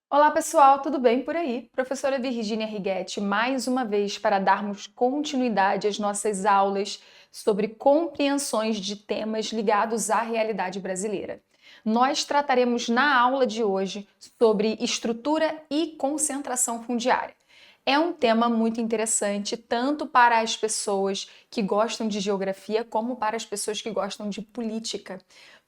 Olá pessoal, tudo bem por aí? Professora Virgínia Righetti, mais uma vez para darmos continuidade às nossas aulas sobre compreensões de temas ligados à realidade brasileira. Nós trataremos na aula de hoje sobre estrutura e concentração fundiária. É um tema muito interessante, tanto para as pessoas que gostam de geografia, como para as pessoas que gostam de política,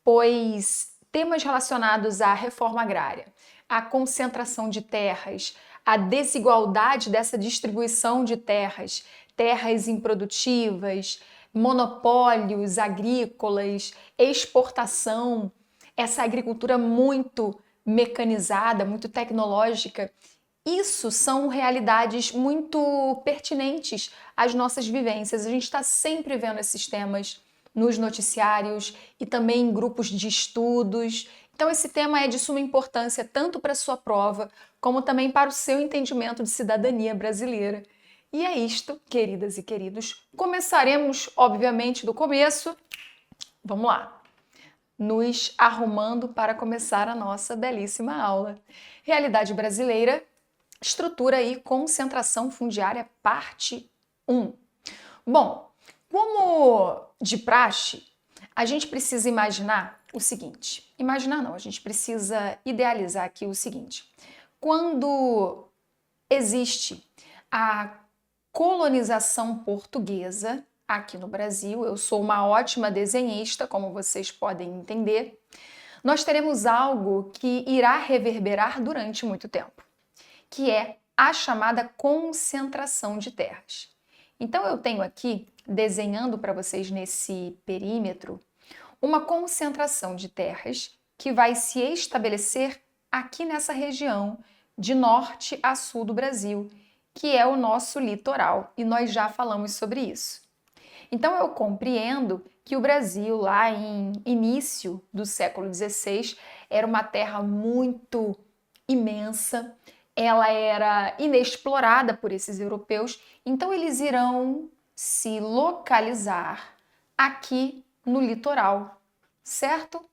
pois temas relacionados à reforma agrária, à concentração de terras, à desigualdade dessa distribuição de terras, terras improdutivas, monopólios agrícolas, exportação, essa agricultura muito mecanizada, muito tecnológica. Isso são realidades muito pertinentes às nossas vivências. A gente está sempre vendo esses temas nos noticiários e também em grupos de estudos. Então, esse tema é de suma importância tanto para a sua prova, como também para o seu entendimento de cidadania brasileira. E é isto, queridas e queridos. Começaremos, obviamente, do começo. Vamos lá. Nos arrumando para começar a nossa belíssima aula. Realidade brasileira, estrutura e concentração fundiária, parte 1. Bom, como de praxe, a gente precisa imaginar o seguinte. Imaginar não, a gente precisa idealizar aqui o seguinte. Quando existe a colonização portuguesa aqui no Brasil, eu sou uma ótima desenhista, como vocês podem entender, nós teremos algo que irá reverberar durante muito tempo, que é a chamada concentração de terras. Então eu tenho aqui, desenhando para vocês nesse perímetro, uma concentração de terras que vai se estabelecer aqui nessa região de norte a sul do Brasil, que é o nosso litoral, e nós já falamos sobre isso. Então eu compreendo que o Brasil, lá em início do século XVI, era uma terra muito imensa, ela era inexplorada por esses europeus, então eles irão se localizar aqui no litoral, certo?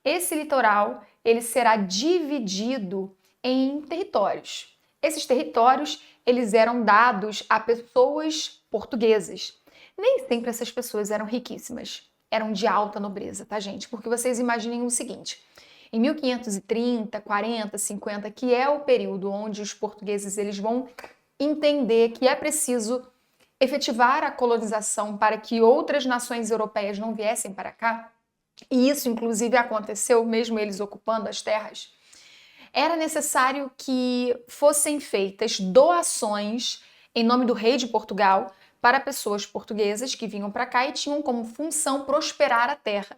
Esse litoral, ele será dividido em territórios. Esses territórios, eles eram dados a pessoas portuguesas. Nem sempre essas pessoas eram riquíssimas, eram de alta nobreza, tá, gente? Porque vocês imaginem o seguinte: em 1530, 40, 50, que é o período onde os portugueses eles vão entender que é preciso efetivar a colonização para que outras nações europeias não viessem para cá, e isso inclusive aconteceu mesmo eles ocupando as terras, era necessário que fossem feitas doações em nome do rei de Portugal para pessoas portuguesas que vinham para cá e tinham como função prosperar a terra,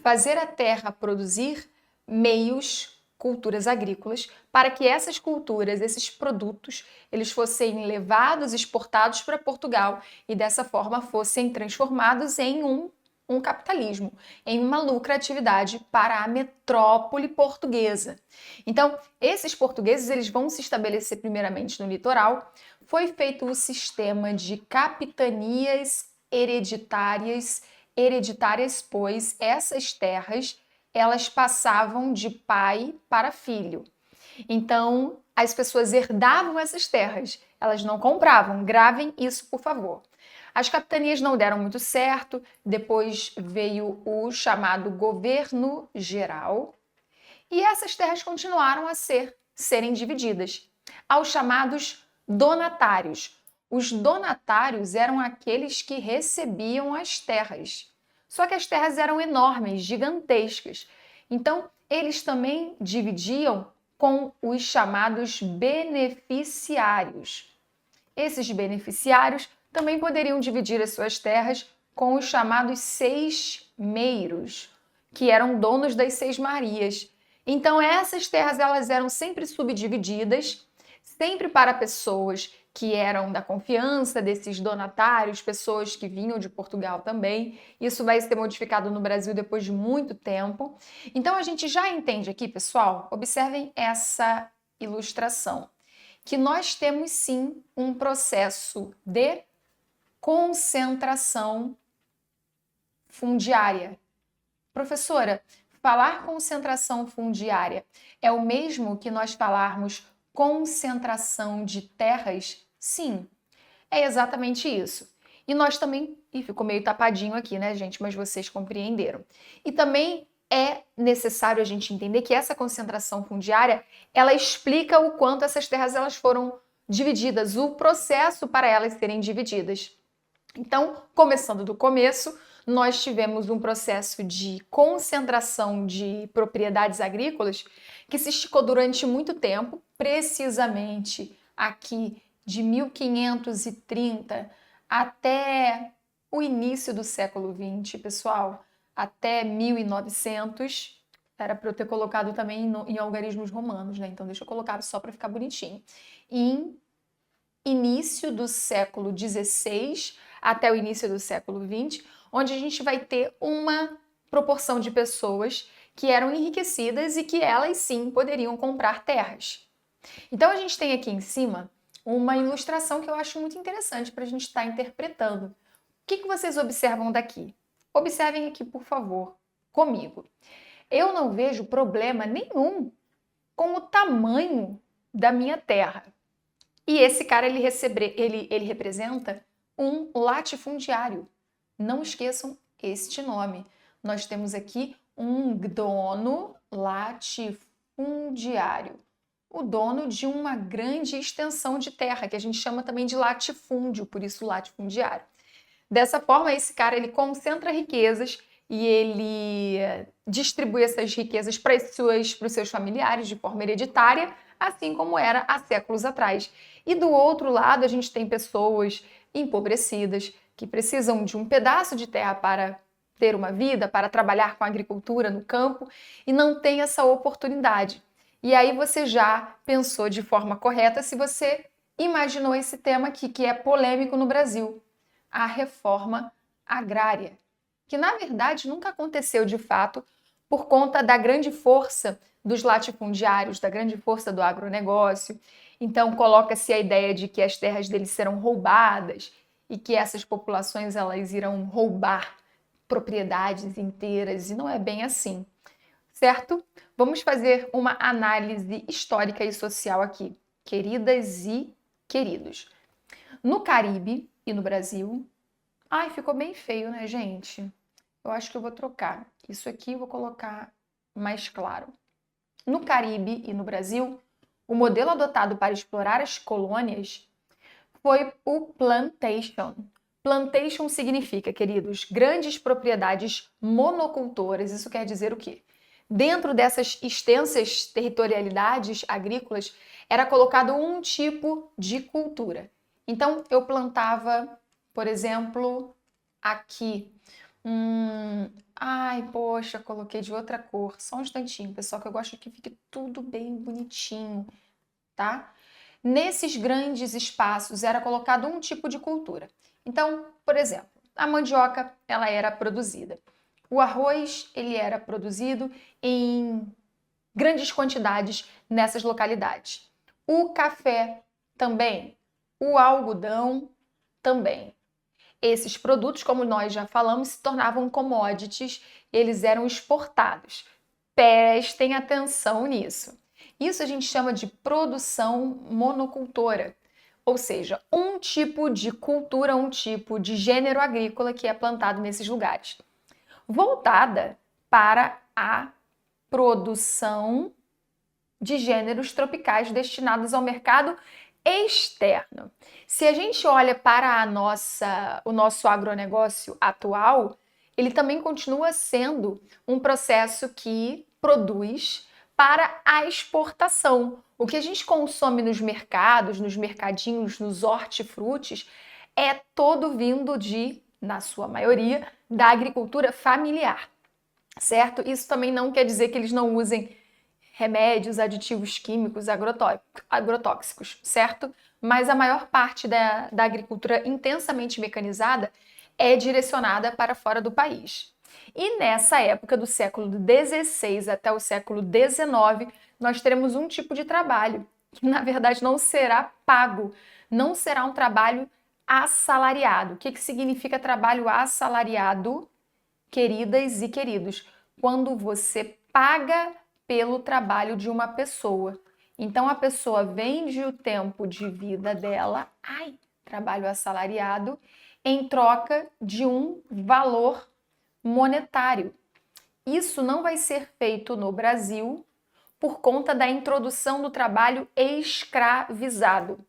fazer a terra produzir meios, culturas agrícolas, para que essas culturas, esses produtos, eles fossem levados, exportados para Portugal e dessa forma fossem transformados em um capitalismo, em uma lucratividade para a metrópole portuguesa. Então, esses portugueses eles vão se estabelecer primeiramente no litoral. Foi feito o sistema de capitanias hereditárias, pois essas terras elas passavam de pai para filho. Então, as pessoas herdavam essas terras, elas não compravam. Gravem isso, por favor. As capitanias não deram muito certo, depois veio o chamado governo geral, e essas terras continuaram a serem divididas aos chamados donatários. Os donatários eram aqueles que recebiam as terras. Só que as terras eram enormes, gigantescas. Então, eles também dividiam com os chamados beneficiários. Esses beneficiários também poderiam dividir as suas terras com os chamados seis-meiros, que eram donos das seis-marias. Então essas terras elas eram sempre subdivididas, sempre para pessoas que eram da confiança desses donatários, pessoas que vinham de Portugal também. Isso vai ser modificado no Brasil depois de muito tempo. Então a gente já entende aqui, pessoal, observem essa ilustração, que nós temos sim um processo de concentração fundiária. Professora, Falar concentração fundiária é o mesmo que nós falarmos concentração de terras? Sim, é exatamente isso. E nós também, e ficou meio tapadinho aqui, né, gente, mas vocês compreenderam. E também é necessário a gente entender que essa concentração fundiária, ela explica o quanto essas terras elas foram divididas, o processo para elas serem divididas. Então, começando do começo, nós tivemos um processo de concentração de propriedades agrícolas que se esticou durante muito tempo, precisamente aqui de 1530 até o início do século XX, pessoal, até 1900. Era para eu ter colocado também em algarismos romanos, né? Então deixa eu colocar só para ficar bonitinho. Em início do século XVI até o início do século XX, onde a gente vai ter uma proporção de pessoas que eram enriquecidas e que elas sim poderiam comprar terras. Então a gente tem aqui em cima uma ilustração que eu acho muito interessante para a gente estar interpretando. O que vocês observam daqui? Observem aqui, por favor, comigo. Eu não vejo problema nenhum com o tamanho da minha terra. E esse cara, ele representa um latifundiário. Não esqueçam este nome. Nós temos aqui um dono latifundiário. O dono de uma grande extensão de terra, que a gente chama também de latifúndio, por isso latifundiário. Dessa forma, esse cara, ele concentra riquezas e ele distribui essas riquezas para os seus familiares de forma hereditária, assim como era há séculos atrás. E do outro lado, a gente tem pessoas empobrecidas que precisam de um pedaço de terra para ter uma vida, para trabalhar com a agricultura no campo e não tem essa oportunidade. E aí você já pensou de forma correta se você imaginou esse tema aqui, que é polêmico no Brasil, a reforma agrária, que na verdade nunca aconteceu de fato por conta da grande força dos latifundiários, da grande força do agronegócio. Então coloca-se a ideia de que as terras deles serão roubadas e que essas populações elas irão roubar propriedades inteiras, e não é bem assim, certo? Vamos fazer uma análise histórica e social aqui, queridas e queridos. No Caribe e no Brasil... Ai, ficou bem feio, né, gente? Eu acho que eu vou trocar. Isso aqui eu vou colocar mais claro. No Caribe e no Brasil, o modelo adotado para explorar as colônias foi o plantation. Plantation significa, queridos, grandes propriedades monocultoras. Isso quer dizer o quê? Dentro dessas extensas territorialidades agrícolas, era colocado um tipo de cultura. Então, eu plantava, por exemplo, aqui. Ai, poxa, coloquei de outra cor. Só um instantinho, pessoal, que eu gosto que fique tudo bem bonitinho, tá? Nesses grandes espaços era colocado um tipo de cultura. Então, por exemplo, a mandioca, ela era produzida. O arroz, ele era produzido em grandes quantidades nessas localidades. O café também. O algodão também. Esses produtos, como nós já falamos, se tornavam commodities, eles eram exportados. Prestem atenção nisso. Isso a gente chama de produção monocultora, ou seja, um tipo de cultura, um tipo de gênero agrícola que é plantado nesses lugares, voltada para a produção de gêneros tropicais destinados ao mercado externo. Se a gente olha para o nosso agronegócio atual, ele também continua sendo um processo que produz para a exportação. O que a gente consome nos mercados, nos mercadinhos, nos hortifrutis, é todo vindo na sua maioria, da agricultura familiar, certo? Isso também não quer dizer que eles não usem remédios, aditivos químicos, agrotóxicos, certo? Mas a maior parte da agricultura intensamente mecanizada é direcionada para fora do país. E nessa época do século XVI até o século XIX, nós teremos um tipo de trabalho que, na verdade, não será pago, não será um trabalho assalariado. O que significa trabalho assalariado, queridas e queridos? quando você paga pelo trabalho de uma pessoa. Então a pessoa vende o tempo de vida dela, trabalho assalariado, em troca de um valor monetário. Isso não vai ser feito no Brasil por conta da introdução do trabalho escravizado.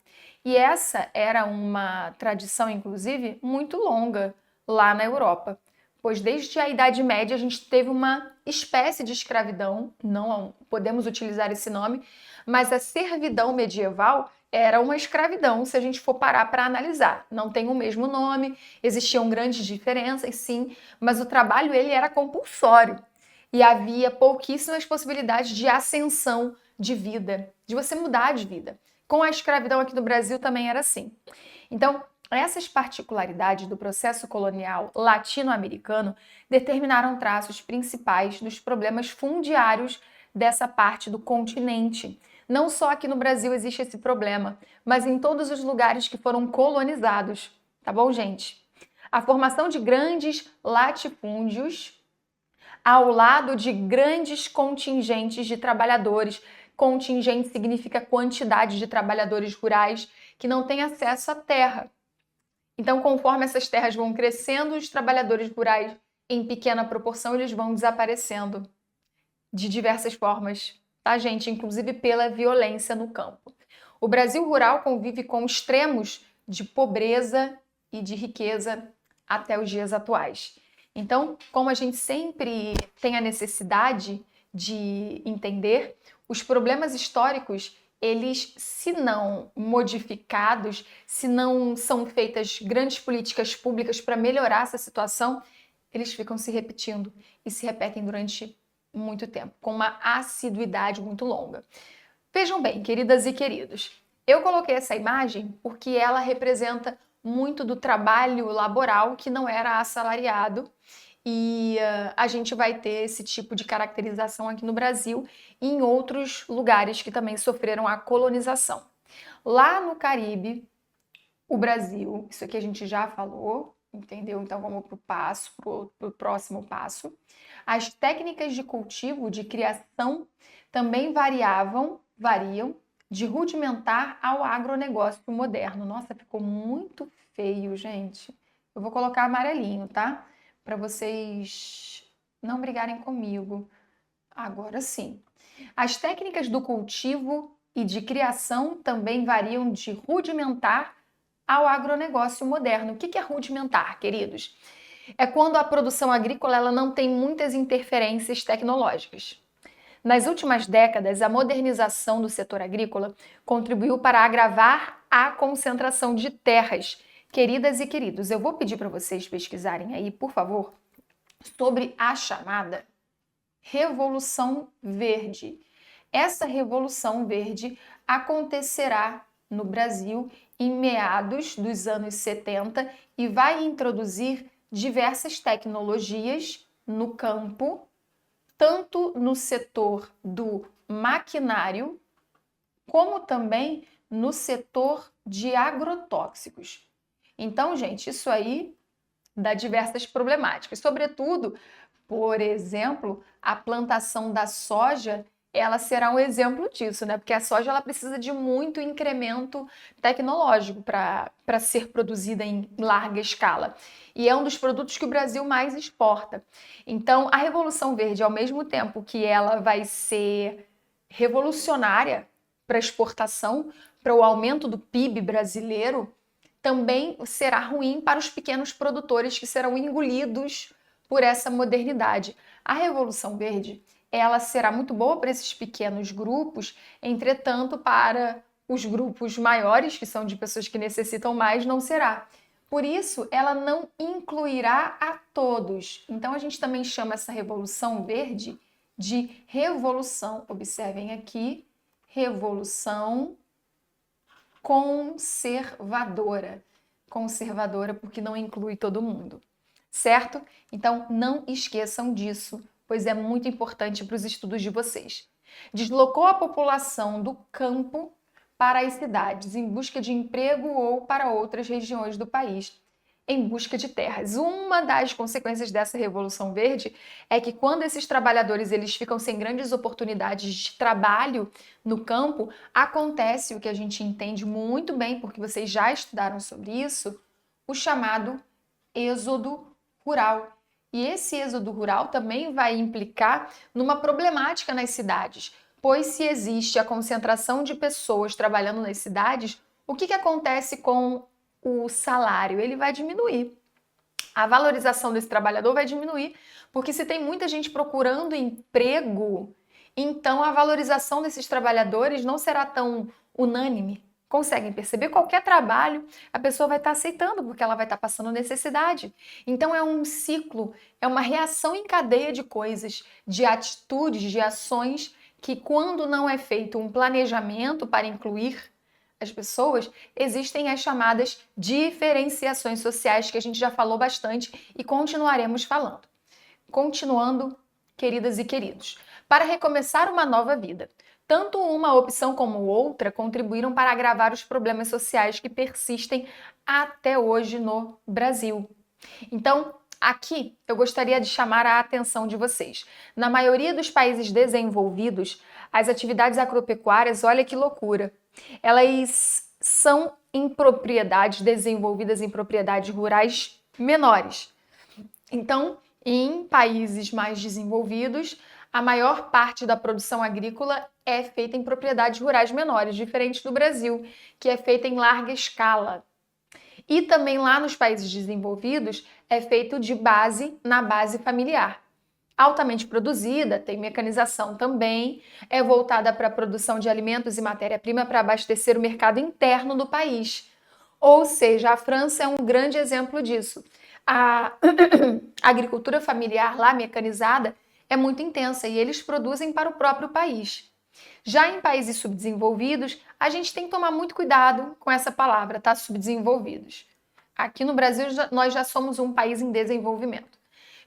E essa era uma tradição, inclusive, muito longa lá na Europa, pois desde a Idade Média a gente teve uma espécie de escravidão, não podemos utilizar esse nome, mas a servidão medieval era uma escravidão, se a gente for parar para analisar. Não tem o mesmo nome, existiam grandes diferenças, sim, mas o trabalho ele era compulsório e havia pouquíssimas possibilidades de ascensão de vida, de você mudar de vida. Com a escravidão aqui no Brasil também era assim. Então, essas particularidades do processo colonial latino-americano determinaram traços principais dos problemas fundiários dessa parte do continente. Não só aqui no Brasil existe esse problema, mas em todos os lugares que foram colonizados, tá bom, gente? A formação de grandes latifúndios ao lado de grandes contingentes de trabalhadores. Contingente significa quantidade de trabalhadores rurais que não têm acesso à terra. Então, conforme essas terras vão crescendo, os trabalhadores rurais, em pequena proporção, eles vão desaparecendo de diversas formas, tá, gente? Inclusive pela violência no campo. O Brasil rural convive com extremos de pobreza e de riqueza até os dias atuais. Então, como a gente sempre tem a necessidade de entender, os problemas históricos, eles, se não modificados, se não são feitas grandes políticas públicas para melhorar essa situação, eles ficam se repetindo e se repetem durante muito tempo, com uma assiduidade muito longa. Vejam bem, queridas e queridos, eu coloquei essa imagem porque ela representa muito do trabalho laboral que não era assalariado e a gente vai ter esse tipo de caracterização aqui no Brasil e em outros lugares que também sofreram a colonização. Lá no Caribe, o Brasil, isso aqui a gente já falou, entendeu? Então vamos para o próximo passo. As técnicas de cultivo, de criação, também variam de rudimentar ao agronegócio moderno. Nossa, ficou muito feio, gente. Eu vou colocar amarelinho, tá? Para vocês não brigarem comigo. Agora sim. As técnicas do cultivo e de criação também variam de rudimentar ao agronegócio moderno. O que é rudimentar, queridos? É quando a produção agrícola ela não tem muitas interferências tecnológicas. Nas últimas décadas, a modernização do setor agrícola contribuiu para agravar a concentração de terras. Queridas e queridos, eu vou pedir para vocês pesquisarem aí, por favor, sobre a chamada Revolução Verde. Essa Revolução Verde acontecerá no Brasil em meados dos anos 70 e vai introduzir diversas tecnologias no campo, tanto no setor do maquinário, como também no setor de agrotóxicos. Então, gente, isso aí dá diversas problemáticas. Sobretudo, por exemplo, a plantação da soja, ela será um exemplo disso, né? Porque a soja ela precisa de muito incremento tecnológico para ser produzida em larga escala. E é um dos produtos que o Brasil mais exporta. Então, a Revolução Verde, ao mesmo tempo que ela vai ser revolucionária para a exportação, para o aumento do PIB brasileiro, também será ruim para os pequenos produtores que serão engolidos por essa modernidade. A Revolução Verde, ela será muito boa para esses pequenos grupos, entretanto, para os grupos maiores, que são de pessoas que necessitam mais, não será. Por isso, ela não incluirá a todos. Então, a gente também chama essa Revolução Verde de revolução. Observem aqui, revolução conservadora. Conservadora porque não inclui todo mundo, certo? Então, não esqueçam disso, pois é muito importante para os estudos de vocês. Deslocou a população do campo para as cidades em busca de emprego ou para outras regiões do país. em busca de terras. Uma das consequências dessa Revolução Verde é que quando esses trabalhadores eles ficam sem grandes oportunidades de trabalho no campo, acontece o que a gente entende muito bem, porque vocês já estudaram sobre isso, o chamado êxodo rural. E esse êxodo rural também vai implicar numa problemática nas cidades, pois se existe a concentração de pessoas trabalhando nas cidades, o que acontece com o salário? Ele vai diminuir. A valorização desse trabalhador vai diminuir, porque se tem muita gente procurando emprego, então a valorização desses trabalhadores não será tão unânime. Conseguem perceber? Qualquer trabalho a pessoa vai estar aceitando, porque ela vai estar passando necessidade. Então é um ciclo, é uma reação em cadeia de coisas, de atitudes, de ações, que quando não é feito um planejamento para incluir as pessoas, existem as chamadas diferenciações sociais, que a gente já falou bastante e continuaremos falando. Continuando, queridas e queridos, para recomeçar uma nova vida. Tanto uma opção como outra contribuíram para agravar os problemas sociais que persistem até hoje no Brasil. Então, aqui eu gostaria de chamar a atenção de vocês. Na maioria dos países desenvolvidos, as atividades agropecuárias, olha que loucura, elas são em propriedades desenvolvidas em propriedades rurais menores. Então, em países mais desenvolvidos, a maior parte da produção agrícola é feita em propriedades rurais menores, diferente do Brasil, que é feita em larga escala. E também lá nos países desenvolvidos é feito na base familiar. Altamente produzida, tem mecanização também, é voltada para a produção de alimentos e matéria-prima para abastecer o mercado interno do país. Ou seja, a França é um grande exemplo disso. A agricultura familiar lá, mecanizada, é muito intensa e eles produzem para o próprio país. Já em países subdesenvolvidos, a gente tem que tomar muito cuidado com essa palavra, tá? Subdesenvolvidos. Aqui no Brasil, nós já somos um país em desenvolvimento.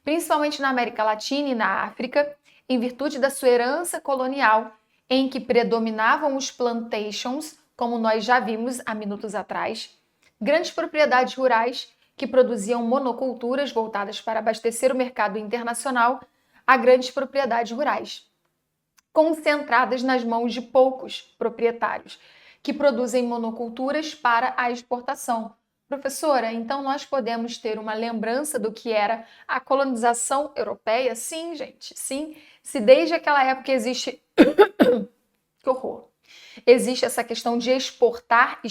Principalmente na América Latina e na África, em virtude da sua herança colonial, em que predominavam os plantations, como nós já vimos há minutos atrás, grandes propriedades rurais que produziam monoculturas voltadas para abastecer o mercado internacional a grandes propriedades rurais, concentradas nas mãos de poucos proprietários, que produzem monoculturas para a exportação. Professora, então nós podemos ter uma lembrança do que era a colonização europeia? Sim, gente, sim. Se desde aquela época existe... Que horror! Existe essa questão de exportar,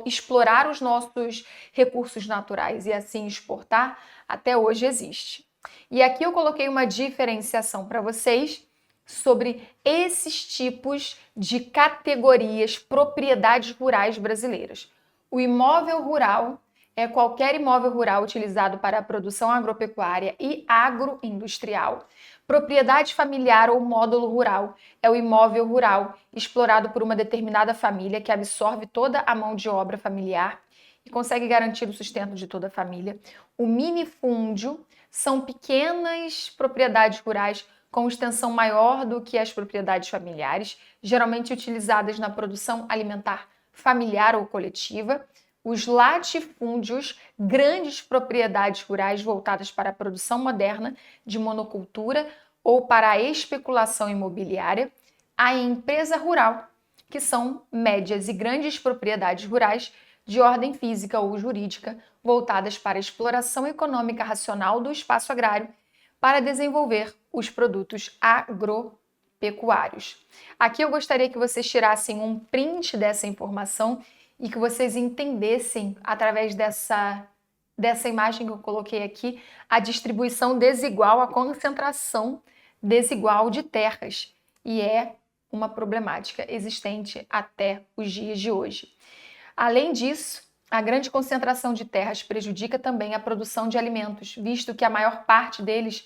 explorar os nossos recursos naturais e assim exportar, até hoje existe. E aqui eu coloquei uma diferenciação para vocês sobre esses tipos de categorias, propriedades rurais brasileiras. O imóvel rural é qualquer imóvel rural utilizado para a produção agropecuária e agroindustrial. Propriedade familiar ou módulo rural é o imóvel rural explorado por uma determinada família que absorve toda a mão de obra familiar e consegue garantir o sustento de toda a família. O minifúndio são pequenas propriedades rurais com extensão maior do que as propriedades familiares, geralmente utilizadas na produção alimentar familiar ou coletiva. Os latifúndios, grandes propriedades rurais voltadas para a produção moderna de monocultura ou para a especulação imobiliária. A empresa rural, que são médias e grandes propriedades rurais de ordem física ou jurídica voltadas para a exploração econômica racional do espaço agrário para desenvolver os produtos agropecuários. Aqui eu gostaria que vocês tirassem um print dessa informação e que vocês entendessem, através dessa imagem que eu coloquei aqui, a distribuição desigual, a concentração desigual de terras. E é uma problemática existente até os dias de hoje. Além disso, a grande concentração de terras prejudica também a produção de alimentos, visto que a maior parte deles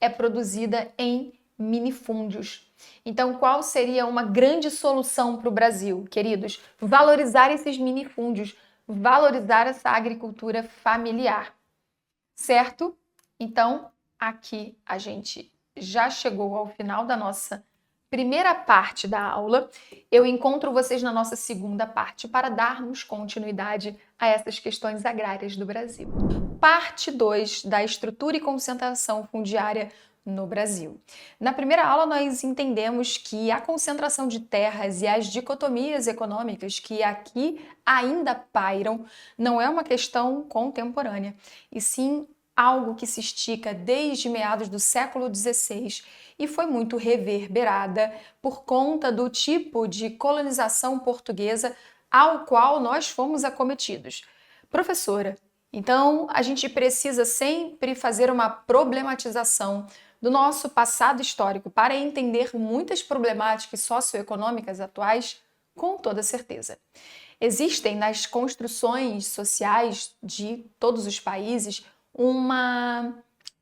é produzida em minifúndios. Então, qual seria uma grande solução para o Brasil, queridos? Valorizar esses minifúndios, valorizar essa agricultura familiar, certo? Então, aqui a gente já chegou ao final da nossa primeira parte da aula, eu encontro vocês na nossa segunda parte para darmos continuidade a essas questões agrárias do Brasil. Parte 2 da estrutura e concentração fundiária no Brasil. Na primeira aula, nós entendemos que a concentração de terras e as dicotomias econômicas que aqui ainda pairam não é uma questão contemporânea, e sim algo que se estica desde meados do século XVI e foi muito reverberada por conta do tipo de colonização portuguesa ao qual nós fomos acometidos. Professora, então a gente precisa sempre fazer uma problematização do nosso passado histórico para entender muitas problemáticas socioeconômicas atuais, com toda certeza. Existem nas construções sociais de todos os países uma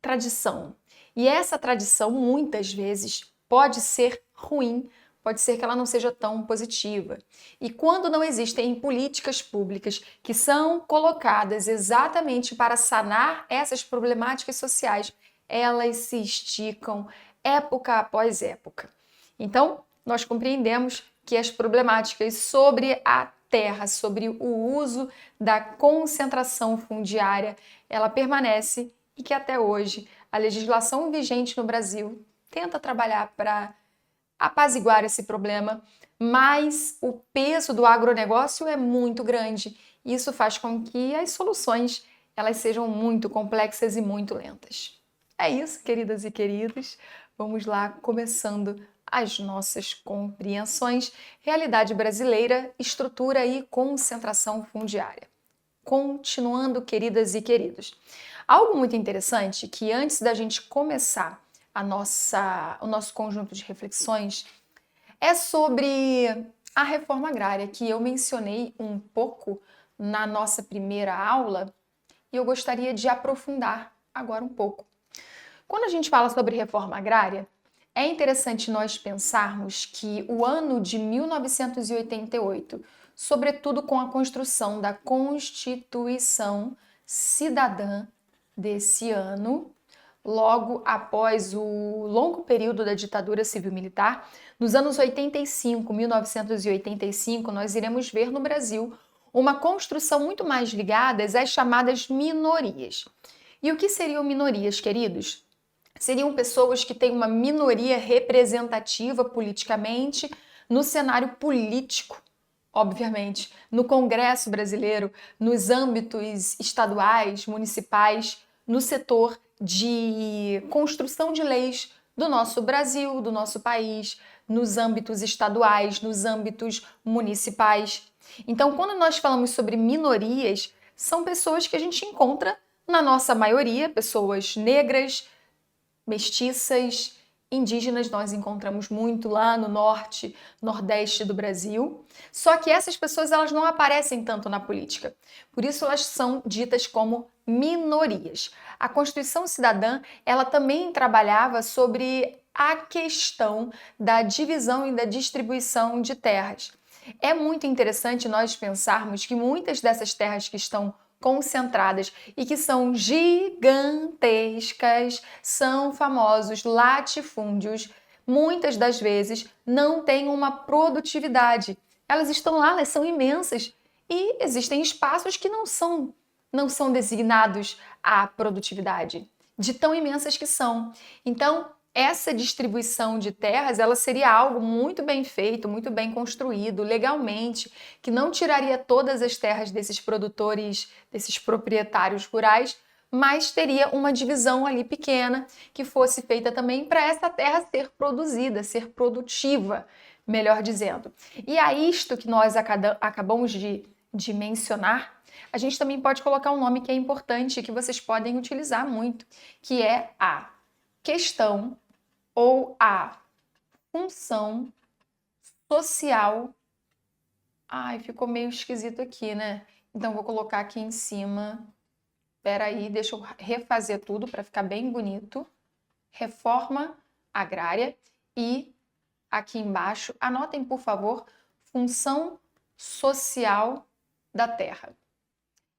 tradição. E essa tradição, muitas vezes, pode ser ruim, pode ser que ela não seja tão positiva. E quando não existem políticas públicas que são colocadas exatamente para sanar essas problemáticas sociais, elas se esticam época após época. Então, nós compreendemos que as problemáticas sobre a terra, sobre o uso da concentração fundiária, ela permanece e que até hoje a legislação vigente no Brasil tenta trabalhar para apaziguar esse problema, mas o peso do agronegócio é muito grande. Isso faz com que as soluções elas sejam muito complexas e muito lentas. É isso, queridas e queridos. Vamos lá, começando as nossas compreensões. Realidade brasileira, estrutura e concentração fundiária. Continuando, queridas e queridos. Algo muito interessante que antes da gente começar o nosso conjunto de reflexões é sobre a reforma agrária, que eu mencionei um pouco na nossa primeira aula e eu gostaria de aprofundar agora um pouco. Quando a gente fala sobre reforma agrária, é interessante nós pensarmos que o ano de 1988, sobretudo com a construção da Constituição Cidadã desse ano, logo após o longo período da ditadura civil-militar, nos anos 1985, nós iremos ver no Brasil uma construção muito mais ligada às chamadas minorias. E o que seriam minorias, queridos? Seriam pessoas que têm uma minoria representativa politicamente no cenário político, obviamente, no Congresso brasileiro, nos âmbitos estaduais, municipais, no setor de construção de leis do nosso Brasil, do nosso país, nos âmbitos estaduais, nos âmbitos municipais. Então, quando nós falamos sobre minorias, são pessoas que a gente encontra, na nossa maioria, pessoas negras, mestiças, indígenas, nós encontramos muito lá no norte, nordeste do Brasil. Só que essas pessoas elas não aparecem tanto na política. Por isso elas são ditas como minorias. A Constituição Cidadã, ela também trabalhava sobre a questão da divisão e da distribuição de terras. É muito interessante nós pensarmos que muitas dessas terras que estão concentradas e que são gigantescas, são famosos latifúndios, muitas das vezes não têm uma produtividade. Elas estão lá, elas são imensas e existem espaços que não são designados à produtividade, de tão imensas que são. Então, essa distribuição de terras, ela seria algo muito bem feito, muito bem construído, legalmente, que não tiraria todas as terras desses produtores, desses proprietários rurais, mas teria uma divisão ali pequena que fosse feita também para essa terra ser produzida, ser produtiva, melhor dizendo. E a isto que nós acabamos de mencionar, a gente também pode colocar um nome que é importante e que vocês podem utilizar muito, que é a questão ou a função social. Ai, ficou meio esquisito aqui, né? Então, vou colocar aqui em cima. Espera aí, deixa eu refazer tudo para ficar bem bonito. Reforma agrária e aqui embaixo, anotem, por favor, função social da terra.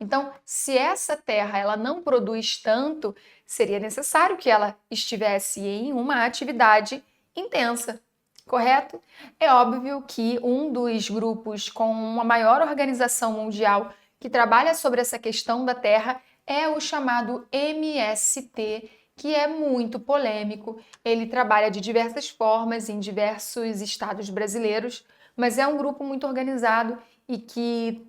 Então, se essa terra ela não produz tanto, seria necessário que ela estivesse em uma atividade intensa. correto? É óbvio que um dos grupos com uma maior organização mundial que trabalha sobre essa questão da terra é o chamado MST, que é muito polêmico. Ele trabalha de diversas formas em diversos estados brasileiros, mas é um grupo muito organizado e que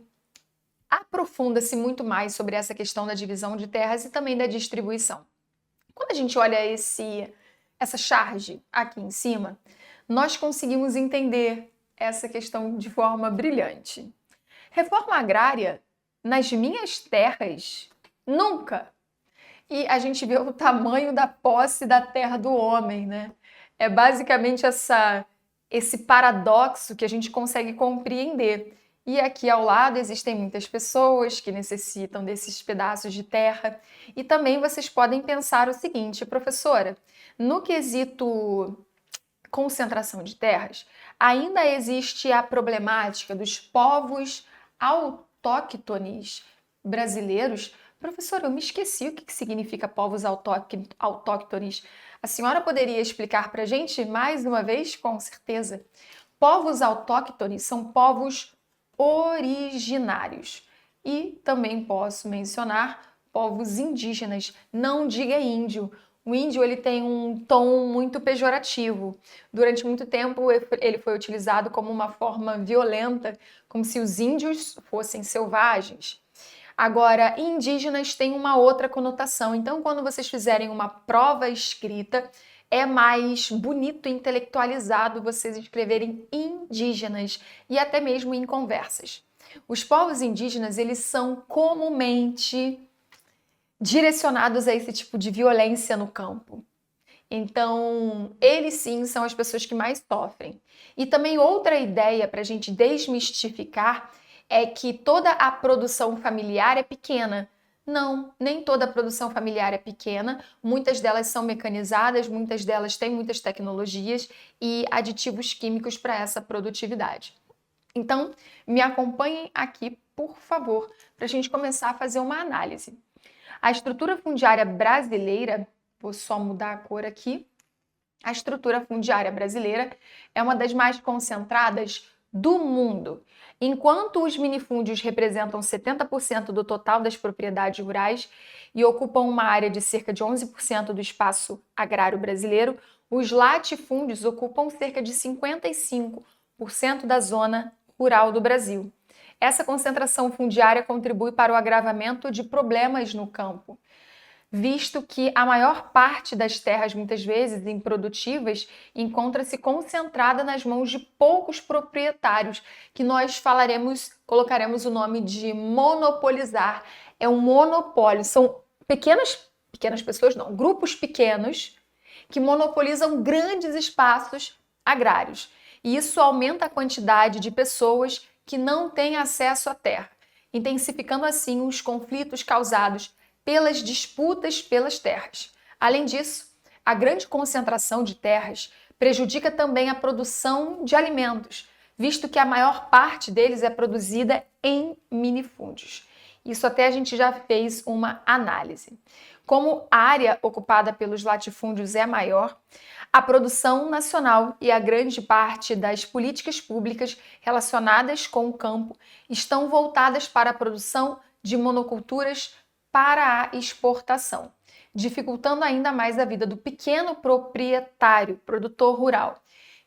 aprofunda-se muito mais sobre essa questão da divisão de terras e também da distribuição. Quando a gente olha essa charge aqui em cima, nós conseguimos entender essa questão de forma brilhante. Reforma agrária nas minhas terras? Nunca! E a gente vê o tamanho da posse da terra do homem, né? É basicamente esse paradoxo que a gente consegue compreender. E aqui ao lado existem muitas pessoas que necessitam desses pedaços de terra. E também vocês podem pensar o seguinte, professora, no quesito concentração de terras, ainda existe a problemática dos povos autóctones brasileiros. Professora, eu me esqueci o que significa povos autóctones. A senhora poderia explicar para a gente mais uma vez? Com certeza. Povos autóctones são povos originários. E também posso mencionar povos indígenas. Não diga índio. O índio ele tem um tom muito pejorativo. Durante muito tempo ele foi utilizado como uma forma violenta, como se os índios fossem selvagens. Agora, indígenas têm uma outra conotação. Então, quando vocês fizerem uma prova escrita, é mais bonito e intelectualizado vocês escreverem indígenas e até mesmo em conversas. Os povos indígenas, eles são comumente direcionados a esse tipo de violência no campo. Então, eles sim são as pessoas que mais sofrem. E também outra ideia para a gente desmistificar é que toda a produção familiar é pequena. Não, nem toda a produção familiar é pequena. Muitas delas são mecanizadas, muitas delas têm muitas tecnologias e aditivos químicos para essa produtividade. Então, me acompanhem aqui, por favor, para a gente começar a fazer uma análise. A estrutura fundiária brasileira, vou só mudar a cor aqui, a estrutura fundiária brasileira é uma das mais concentradas do mundo. Enquanto os minifúndios representam 70% do total das propriedades rurais e ocupam uma área de cerca de 11% do espaço agrário brasileiro, os latifúndios ocupam cerca de 55% da zona rural do Brasil. Essa concentração fundiária contribui para o agravamento de problemas no campo, visto que a maior parte das terras, muitas vezes improdutivas, encontra-se concentrada nas mãos de poucos proprietários, que nós colocaremos o nome de monopolizar. É um monopólio, são pequenas pessoas, não, grupos pequenos que monopolizam grandes espaços agrários. E isso aumenta a quantidade de pessoas que não têm acesso à terra, intensificando assim os conflitos causados pelas disputas pelas terras. Além disso, a grande concentração de terras prejudica também a produção de alimentos, visto que a maior parte deles é produzida em minifúndios. Isso até a gente já fez uma análise. Como a área ocupada pelos latifúndios é maior, a produção nacional e a grande parte das políticas públicas relacionadas com o campo estão voltadas para a produção de monoculturas para a exportação, dificultando ainda mais a vida do pequeno proprietário, produtor rural,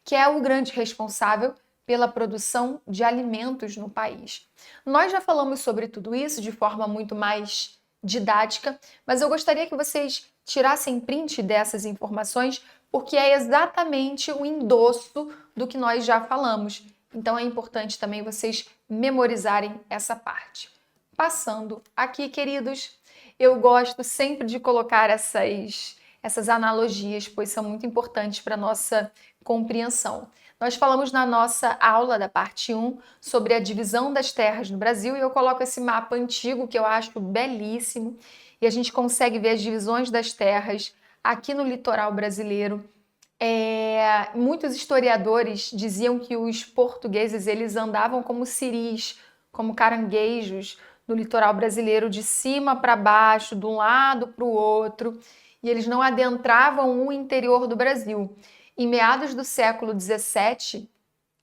que é o grande responsável pela produção de alimentos no país. Nós já falamos sobre tudo isso de forma muito mais didática, mas eu gostaria que vocês tirassem print dessas informações, porque é exatamente o endosso do que nós já falamos. Então é importante também vocês memorizarem essa parte. Passando aqui, queridos, eu gosto sempre de colocar essas analogias, pois são muito importantes para a nossa compreensão. Nós falamos na nossa aula da parte 1 sobre a divisão das terras no Brasil e eu coloco esse mapa antigo que eu acho belíssimo e a gente consegue ver as divisões das terras aqui no litoral brasileiro. Muitos historiadores diziam que os portugueses eles andavam como ciris, como caranguejos no litoral brasileiro, de cima para baixo, de um lado para o outro, e eles não adentravam o interior do Brasil. Em meados do século XVII,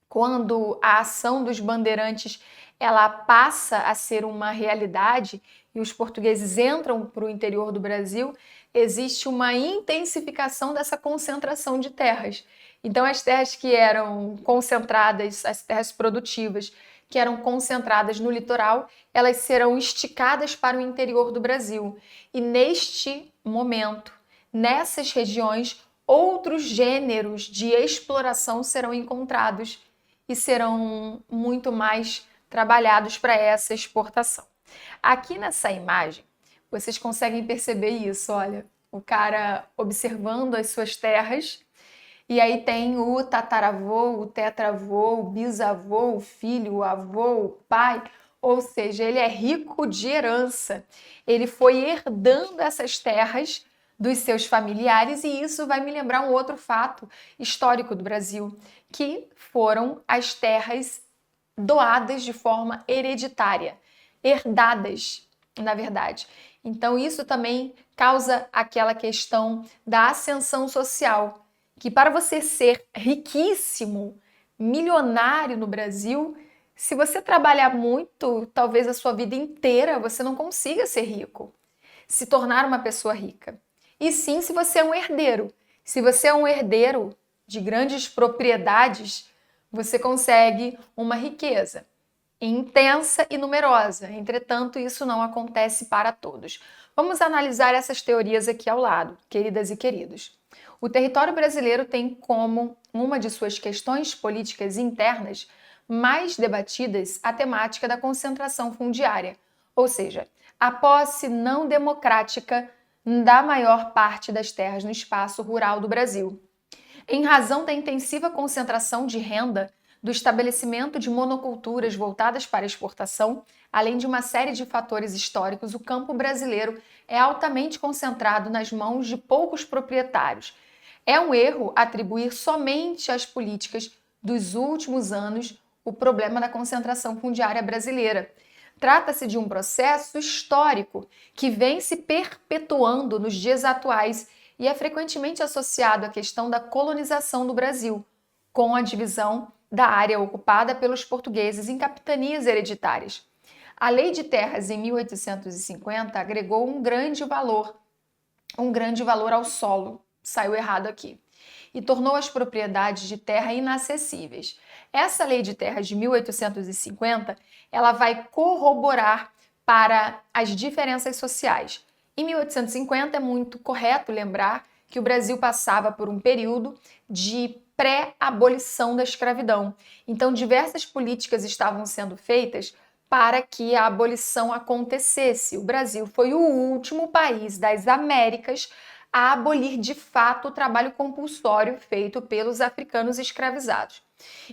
quando a ação dos bandeirantes ela passa a ser uma realidade e os portugueses entram para o interior do Brasil, existe uma intensificação dessa concentração de terras. Então, as terras que eram concentradas, as terras produtivas, que eram concentradas no litoral, elas serão esticadas para o interior do Brasil. E neste momento, nessas regiões, outros gêneros de exploração serão encontrados e serão muito mais trabalhados para essa exportação. Aqui nessa imagem, vocês conseguem perceber isso, olha, o cara observando as suas terras, e aí tem o tataravô, o tetravô, o bisavô, o filho, o avô, o pai, ou seja, ele é rico de herança. Ele foi herdando essas terras dos seus familiares e isso vai me lembrar um outro fato histórico do Brasil, que foram as terras doadas de forma hereditária, herdadas, na verdade. Então isso também causa aquela questão da ascensão social, que para você ser riquíssimo, milionário no Brasil, se você trabalhar muito, talvez a sua vida inteira, você não consiga ser rico, se tornar uma pessoa rica. E sim, se você é um herdeiro. Se você é um herdeiro de grandes propriedades, você consegue uma riqueza intensa e numerosa. Entretanto, isso não acontece para todos. Vamos analisar essas teorias aqui ao lado, queridas e queridos. O território brasileiro tem como uma de suas questões políticas internas mais debatidas a temática da concentração fundiária, ou seja, a posse não democrática da maior parte das terras no espaço rural do Brasil. Em razão da intensiva concentração de renda, do estabelecimento de monoculturas voltadas para a exportação, além de uma série de fatores históricos, o campo brasileiro é altamente concentrado nas mãos de poucos proprietários. É um erro atribuir somente às políticas dos últimos anos o problema da concentração fundiária brasileira. Trata-se de um processo histórico que vem se perpetuando nos dias atuais e é frequentemente associado à questão da colonização do Brasil, com a divisão da área ocupada pelos portugueses em capitanias hereditárias. A Lei de Terras em 1850 agregou um grande valor ao solo, saiu errado aqui, e tornou as propriedades de terra inacessíveis. Essa Lei de Terras de 1850, ela vai corroborar para as diferenças sociais. Em 1850 é muito correto lembrar que o Brasil passava por um período de pré-abolição da escravidão. Então, diversas políticas estavam sendo feitas para que a abolição acontecesse. O Brasil foi o último país das Américas a abolir de fato o trabalho compulsório feito pelos africanos escravizados.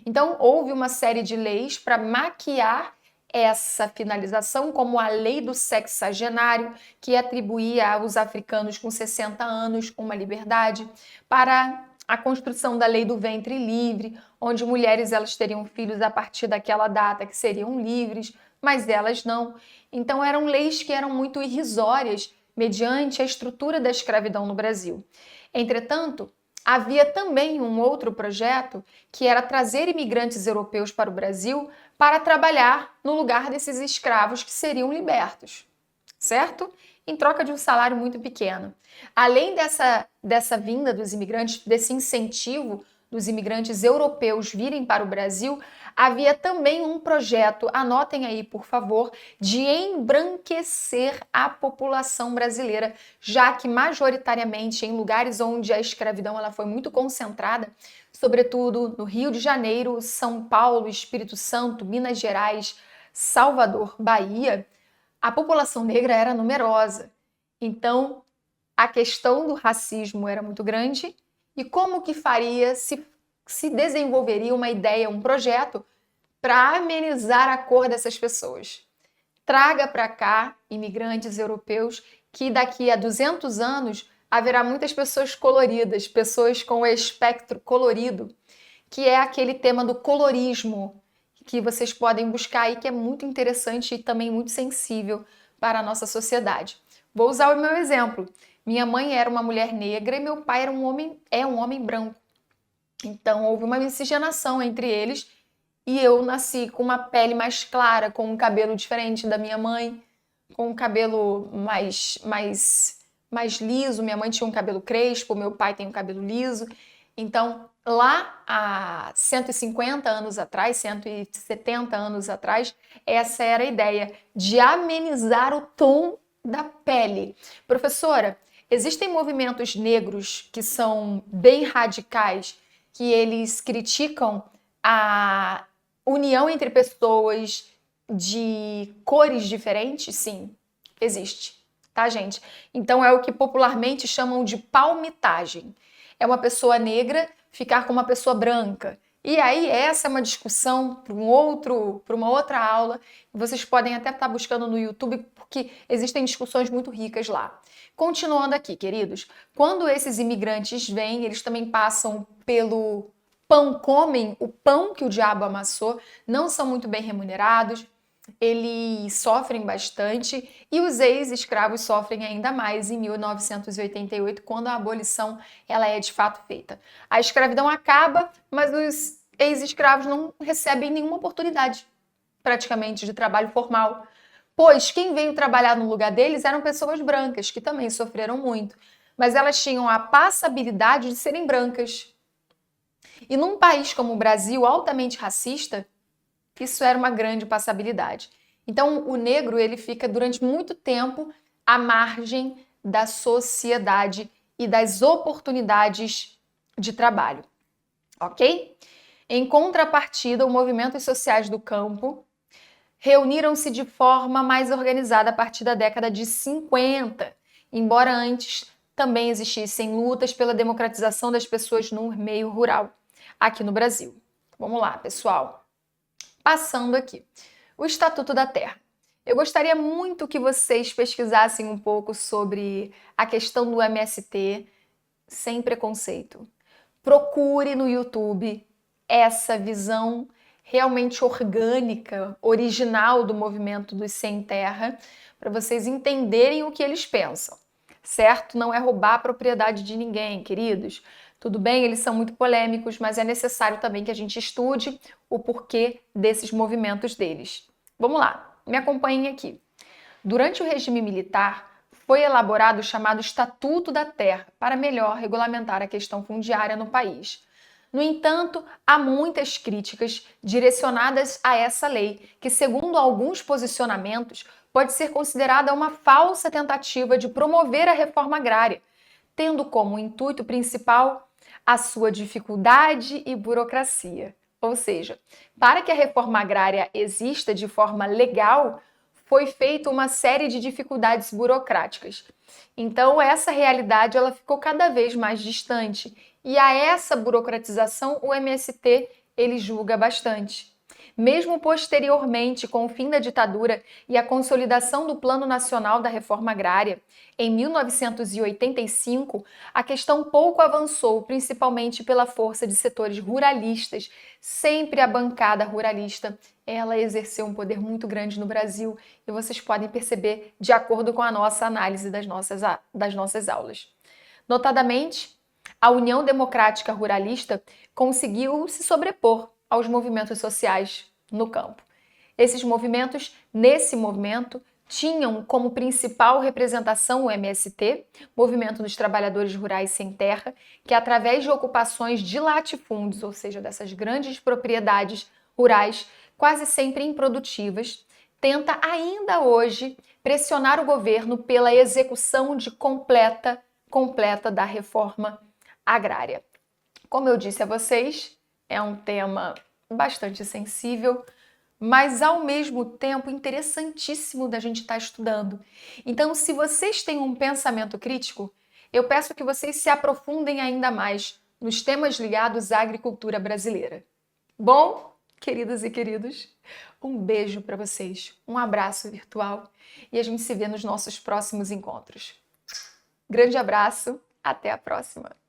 Então, houve uma série de leis para maquiar essa finalização, como a Lei do Sexagenário, que atribuía aos africanos com 60 anos uma liberdade, para a construção da Lei do Ventre Livre, onde mulheres elas teriam filhos a partir daquela data que seriam livres, mas elas não. Então eram leis que eram muito irrisórias mediante a estrutura da escravidão no Brasil. Entretanto, havia também um outro projeto que era trazer imigrantes europeus para o Brasil para trabalhar no lugar desses escravos que seriam libertos, certo? Em troca de um salário muito pequeno. Além dessa vinda dos imigrantes, desse incentivo dos imigrantes europeus virem para o Brasil, havia também um projeto, anotem aí por favor, de embranquecer a população brasileira, já que majoritariamente em lugares onde a escravidão ela foi muito concentrada, sobretudo no Rio de Janeiro, São Paulo, Espírito Santo, Minas Gerais, Salvador, Bahia, a população negra era numerosa. Então, a questão do racismo era muito grande e como que faria, se desenvolveria uma ideia, um projeto para amenizar a cor dessas pessoas. Traga para cá imigrantes europeus que daqui a 200 anos haverá muitas pessoas coloridas, pessoas com o espectro colorido, que é aquele tema do colorismo, que vocês podem buscar aí, que é muito interessante e também muito sensível para a nossa sociedade. Vou usar o meu exemplo. Minha mãe era uma mulher negra e meu pai era um homem branco. Então, houve uma miscigenação entre eles e eu nasci com uma pele mais clara, com um cabelo diferente da minha mãe, com um cabelo mais liso. Minha mãe tinha um cabelo crespo, meu pai tem um cabelo liso. Então, lá há 150 anos atrás, 170 anos atrás, essa era a ideia de amenizar o tom da pele. Professora, existem movimentos negros que são bem radicais, que eles criticam a união entre pessoas de cores diferentes? Sim, existe, tá, gente? Então é o que popularmente chamam de palmitagem. É uma pessoa negra ficar com uma pessoa branca. E aí essa é uma discussão para uma outra aula. Vocês podem até estar buscando no YouTube, porque existem discussões muito ricas lá. Continuando aqui, queridos, quando esses imigrantes vêm, eles também passam pelo pão, comem o pão que o diabo amassou, não são muito bem remunerados, eles sofrem bastante e os ex-escravos sofrem ainda mais em 1988, quando a abolição ela é de fato feita. A escravidão acaba, mas os ex-escravos não recebem nenhuma oportunidade, praticamente, de trabalho formal, pois quem veio trabalhar no lugar deles eram pessoas brancas, que também sofreram muito, mas elas tinham a passabilidade de serem brancas. E num país como o Brasil, altamente racista, isso era uma grande passabilidade. Então, o negro ele fica durante muito tempo à margem da sociedade e das oportunidades de trabalho, ok? Em contrapartida, os movimentos sociais do campo reuniram-se de forma mais organizada a partir da década de 50, embora antes também existissem lutas pela democratização das pessoas no meio rural, aqui no Brasil. Vamos lá, pessoal. Passando aqui, o Estatuto da Terra. Eu gostaria muito que vocês pesquisassem um pouco sobre a questão do MST, sem preconceito. Procure no YouTube essa visão realmente orgânica, original do movimento dos sem terra, para vocês entenderem o que eles pensam, certo? Não é roubar a propriedade de ninguém, queridos. Tudo bem, eles são muito polêmicos, mas é necessário também que a gente estude o porquê desses movimentos deles. Vamos lá, me acompanhem aqui. Durante o regime militar, foi elaborado o chamado Estatuto da Terra para melhor regulamentar a questão fundiária no país. No entanto, há muitas críticas direcionadas a essa lei, que, segundo alguns posicionamentos, pode ser considerada uma falsa tentativa de promover a reforma agrária, tendo como intuito principal a sua dificuldade e burocracia. Ou seja, para que a reforma agrária exista de forma legal, foi feita uma série de dificuldades burocráticas. Então, essa realidade ela ficou cada vez mais distante. E a essa burocratização, o MST ele julga bastante. Mesmo posteriormente, com o fim da ditadura e a consolidação do Plano Nacional da Reforma Agrária, em 1985, a questão pouco avançou, principalmente pela força de setores ruralistas. Sempre a bancada ruralista, ela exerceu um poder muito grande no Brasil e vocês podem perceber de acordo com a nossa análise das nossas aulas. Notadamente, a União Democrática Ruralista conseguiu se sobrepor aos movimentos sociais no campo. Esses movimentos, nesse momento, tinham como principal representação o MST, Movimento dos Trabalhadores Rurais Sem Terra, que através de ocupações de latifúndios, ou seja, dessas grandes propriedades rurais, quase sempre improdutivas, tenta ainda hoje pressionar o governo pela execução de completa da reforma agrária. Como eu disse a vocês, é um tema bastante sensível, mas ao mesmo tempo interessantíssimo da gente estar estudando. Então, se vocês têm um pensamento crítico, eu peço que vocês se aprofundem ainda mais nos temas ligados à agricultura brasileira. Bom, queridas e queridos, um beijo para vocês, um abraço virtual e a gente se vê nos nossos próximos encontros. Grande abraço, até a próxima!